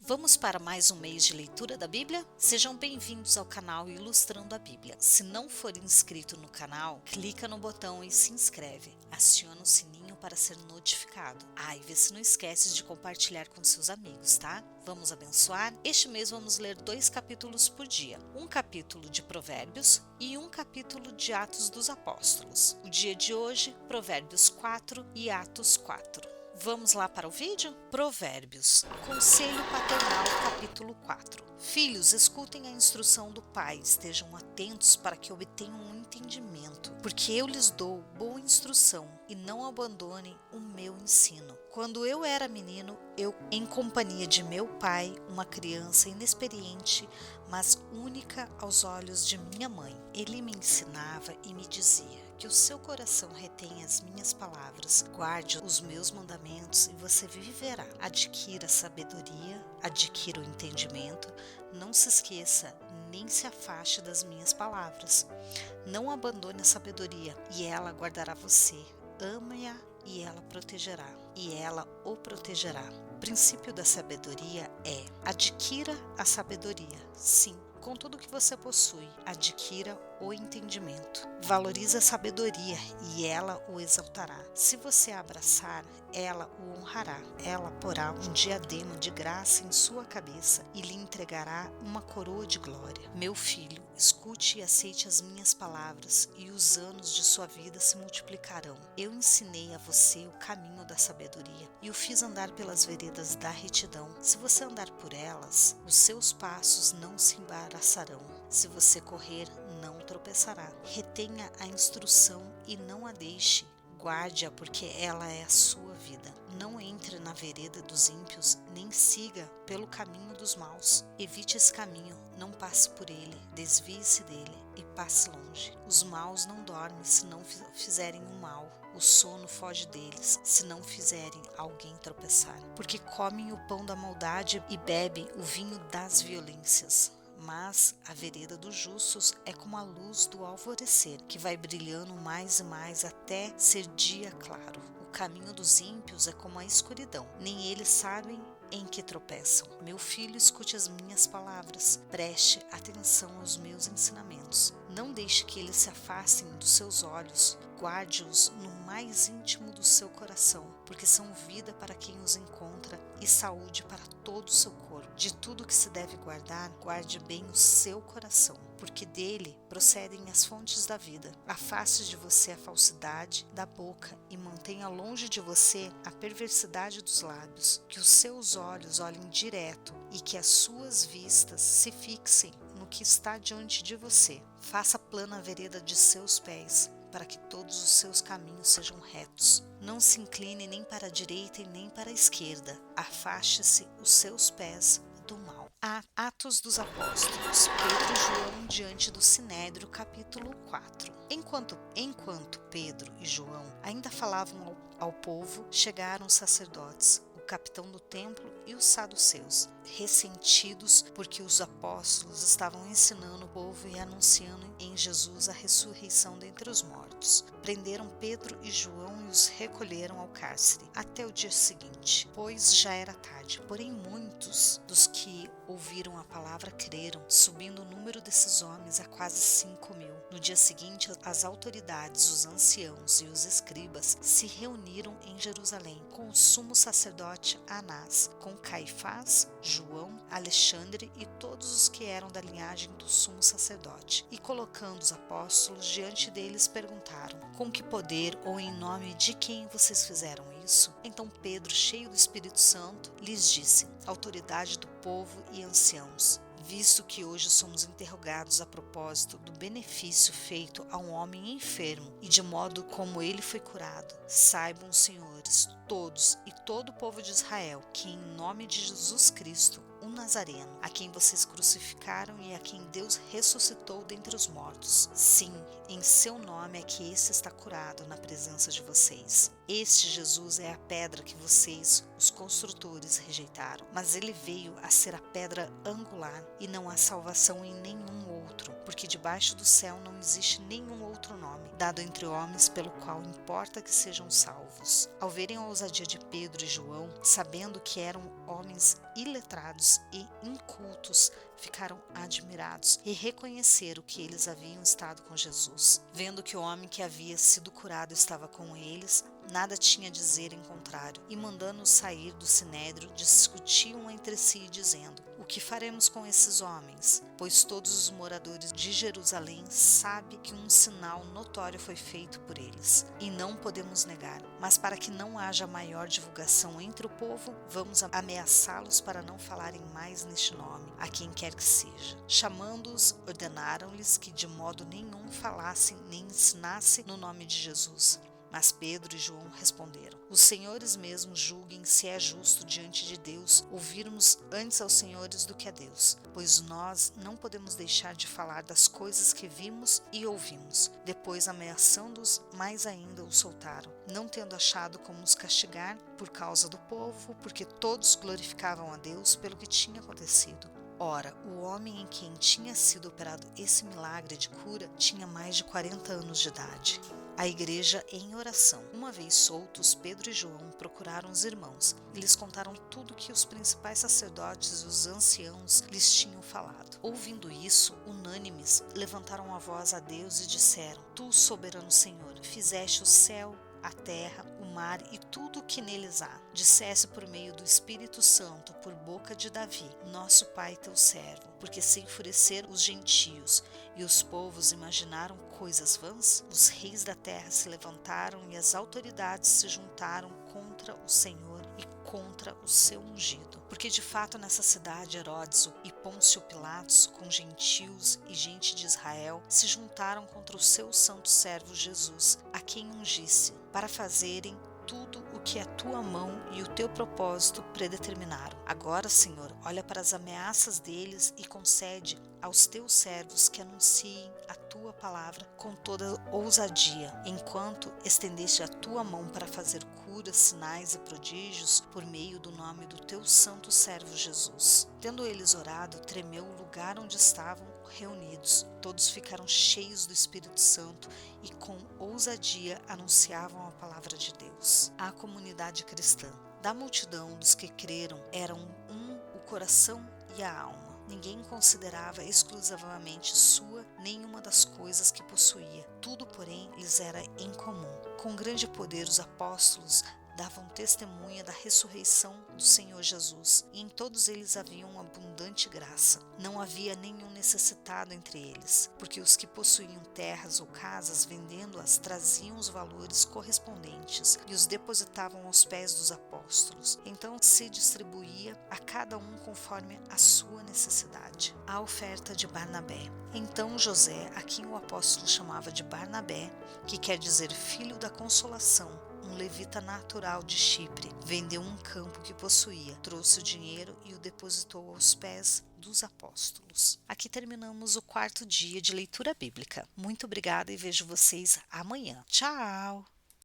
Vamos para mais um mês de leitura da Bíblia? Sejam bem-vindos ao canal Ilustrando a Bíblia. Se não for inscrito no canal, clica no botão e se inscreve. Aciona o sininho para ser notificado. E vê se não esquece de compartilhar com seus amigos, tá? Vamos abençoar? Este mês vamos ler 2 capítulos por dia. Um capítulo de Provérbios e um capítulo de Atos dos Apóstolos. O dia de hoje, Provérbios 4 e Atos 4. Vamos lá para o vídeo? Provérbios, Conselho Paternal, capítulo 4. Filhos, escutem a instrução do pai, estejam atentos para que obtenham um entendimento, porque eu lhes dou boa instrução e não abandonem o meu ensino. Quando eu era menino, eu, em companhia de meu pai, uma criança inexperiente, mas única aos olhos de minha mãe, ele me ensinava e me dizia: que o seu coração retenha as minhas palavras, guarde os meus mandamentos e você viverá. Adquira sabedoria, adquira o entendimento, não se esqueça nem se afaste das minhas palavras. Não abandone a sabedoria e ela guardará você. Ame-a e ela protegerá, e ela o protegerá. O princípio da sabedoria é: adquira a sabedoria. Sim, com tudo que você possui, adquira o entendimento. Valorize a sabedoria e ela o exaltará. Se você a abraçar, ela o honrará. Ela porá um diadema de graça em sua cabeça e lhe entregará uma coroa de glória. Meu filho, escute e aceite as minhas palavras e os anos de sua vida se multiplicarão. Eu ensinei a você o caminho da sabedoria e o fiz andar pelas veredas da retidão. Se você andar por elas, os seus passos não se embaraçarão. Se você correr, não tropeçará. Retenha a instrução e não a deixe. Guarde-a, porque ela é a sua vida. Não entre na vereda dos ímpios, nem siga pelo caminho dos maus. Evite esse caminho, não passe por ele, desvie-se dele e passe longe. Os maus não dormem se não fizerem o mal. O sono foge deles se não fizerem alguém tropeçar. Porque comem o pão da maldade e bebem o vinho das violências. Mas a vereda dos justos é como a luz do alvorecer, que vai brilhando mais e mais até ser dia claro. O caminho dos ímpios é como a escuridão, nem eles sabem em que tropeçam. Meu filho, escute as minhas palavras, preste atenção aos meus ensinamentos. Não deixe que eles se afastem dos seus olhos, guarde-os no mais íntimo do seu coração, porque são vida para quem os encontra e saúde para todo o seu corpo. De tudo que se deve guardar, guarde bem o seu coração, porque dele procedem as fontes da vida. Afaste de você a falsidade da boca e mantenha longe de você a perversidade dos lábios. Que os seus olhos olhem direto e que as suas vistas se fixem no que está diante de você. Faça plana a vereda de seus pés, para que todos os seus caminhos sejam retos. Não se incline nem para a direita e nem para a esquerda. Afaste-se os seus pés do mal. Atos dos Apóstolos, Pedro e João diante do Sinédrio, capítulo 4. Enquanto Pedro e João ainda falavam ao povo, chegaram os sacerdotes, o capitão do templo e os saduceus, ressentidos porque os apóstolos estavam ensinando o povo e anunciando em Jesus a ressurreição dentre os mortos. Prenderam Pedro e João e os recolheram ao cárcere até o dia seguinte, pois já era tarde. Porém, muitos dos que ouviram a palavra creram, subindo o número desses homens a quase 5.000. No dia seguinte, as autoridades, os anciãos e os escribas se reuniram em Jerusalém com o sumo sacerdote Anás, com Caifás, João, Alexandre e todos os que eram da linhagem do sumo sacerdote. E colocando os apóstolos diante deles, perguntaram: com que poder ou em nome de quem vocês fizeram isso? Então Pedro, cheio do Espírito Santo, lhes disse: autoridade do povo e anciãos, visto que hoje somos interrogados a propósito do benefício feito a um homem enfermo e de modo como ele foi curado, saibam, senhores, todos e todo o povo de Israel, que em nome de Jesus Cristo, o Nazareno, a quem vocês crucificaram e a quem Deus ressuscitou dentre os mortos, sim, em seu nome é que esse está curado na presença de vocês. Este Jesus é a pedra que vocês, os construtores, rejeitaram, mas ele veio a ser a pedra angular, e não há salvação em nenhum outro, porque debaixo do céu não existe nenhum outro nome, dado entre homens pelo qual importa que sejam salvos. Ao verem a ousadia de Pedro e João, sabendo que eram homens iletrados e incultos, ficaram admirados e reconheceram que eles haviam estado com Jesus. Vendo que o homem que havia sido curado estava com eles, nada tinha a dizer em contrário, e mandando-os sair do sinédrio, discutiam entre si, dizendo: o que faremos com esses homens? Pois todos os moradores de Jerusalém sabem que um sinal notório foi feito por eles, e não podemos negar. Mas para que não haja maior divulgação entre o povo, vamos ameaçá-los para não falarem mais neste nome, a quem quer que seja. Chamando-os, ordenaram-lhes que de modo nenhum falassem nem ensinassem no nome de Jesus. Mas Pedro e João responderam: os senhores mesmos julguem se é justo diante de Deus ouvirmos antes aos senhores do que a Deus, pois nós não podemos deixar de falar das coisas que vimos e ouvimos. Depois, ameaçando-os, mais ainda os soltaram, não tendo achado como os castigar por causa do povo, porque todos glorificavam a Deus pelo que tinha acontecido. Ora, o homem em quem tinha sido operado esse milagre de cura tinha mais de 40 anos de idade. A igreja em oração. Uma vez soltos, Pedro e João procuraram os irmãos e lhes contaram tudo que os principais sacerdotes e os anciãos lhes tinham falado. Ouvindo isso, unânimes, levantaram a voz a Deus e disseram: Tu, soberano Senhor, fizeste o céu, a terra, o mar e tudo o que neles há. Dissesse por meio do Espírito Santo, por boca de Davi, nosso pai teu servo, porque se enfureceram os gentios e os povos imaginaram coisas vãs, os reis da terra se levantaram e as autoridades se juntaram contra o Senhor e contra o seu ungido. Porque de fato nessa cidade Herodes e Pôncio Pilatos, com gentios e gente de Israel, se juntaram contra o seu santo servo Jesus, a quem ungisse, para fazerem tudo o que a tua mão e o teu propósito predeterminaram. Agora, Senhor, olha para as ameaças deles e concede aos teus servos que anunciem a tua palavra com toda ousadia, enquanto estendeste a tua mão para fazer curas, sinais e prodígios por meio do nome do teu santo servo Jesus. Tendo eles orado, tremeu o lugar onde estavam reunidos. Todos ficaram cheios do Espírito Santo e com ousadia anunciavam a palavra de Deus. A comunidade cristã. Da multidão dos que creram eram o coração e a alma. Ninguém considerava exclusivamente sua nenhuma das coisas que possuía. Tudo, porém, lhes era em comum. Com grande poder, os apóstolos davam testemunha da ressurreição do Senhor Jesus, e em todos eles havia uma abundante graça. Não havia nenhum necessitado entre eles, porque os que possuíam terras ou casas, vendendo-as, traziam os valores correspondentes e os depositavam aos pés dos apóstolos. Então se distribuía a cada um conforme a sua necessidade. A oferta de Barnabé. Então José, a quem o apóstolo chamava de Barnabé, que quer dizer filho da consolação, um levita natural de Chipre, vendeu um campo que possuía, trouxe o dinheiro e o depositou aos pés dos apóstolos. Aqui terminamos o 4º dia de leitura bíblica. Muito obrigada e vejo vocês amanhã. Tchau!